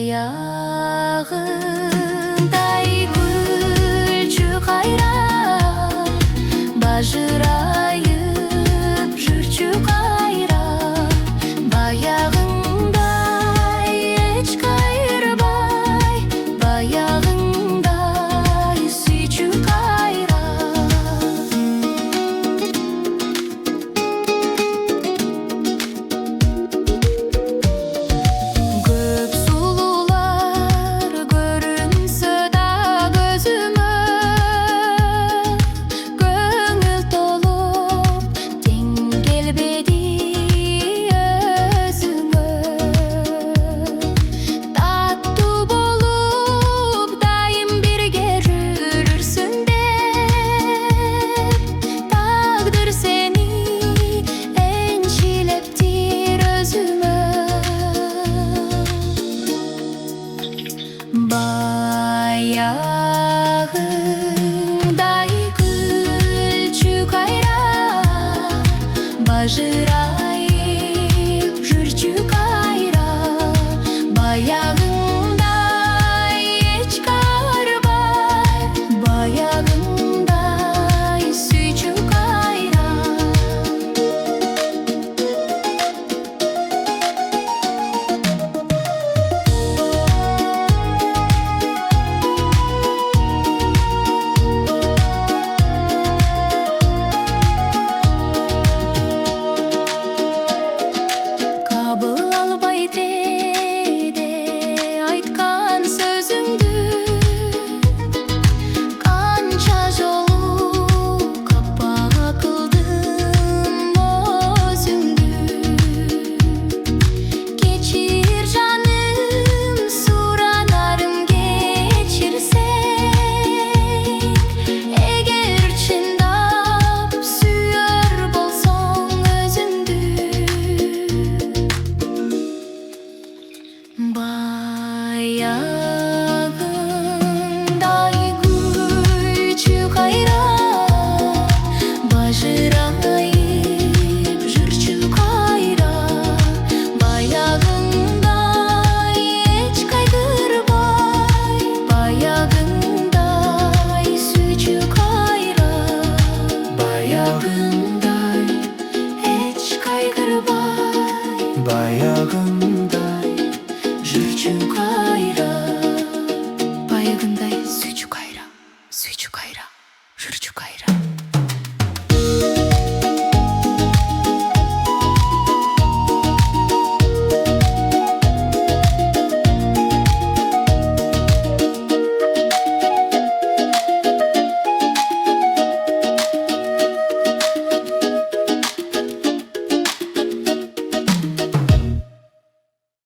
Баяғындай гүлші қайра, бажырайып жүрші қайра. Баяғындай еш қайырбай, баяғындай сүйші қайра. Көп сұлулар көрінсе да көзіме, көңіл толып тең келбеді өзіңе. Татты болып дайым бірге жүрсін деп, тағдыр сені еншілептір өзіме. Баяғындай гүлші қайра, бажырайып жүрші қайра. Баяғындай еш қайырбай, баяғындай сүйші қайра. Қабыл албай тіреді айтқан сөзіңді, қанша жолу қапа қылдым өзіңді. Кешір жаным, сұранарым кешірсең, егер шындап сүйер болсаң өзіңді. Баяғындай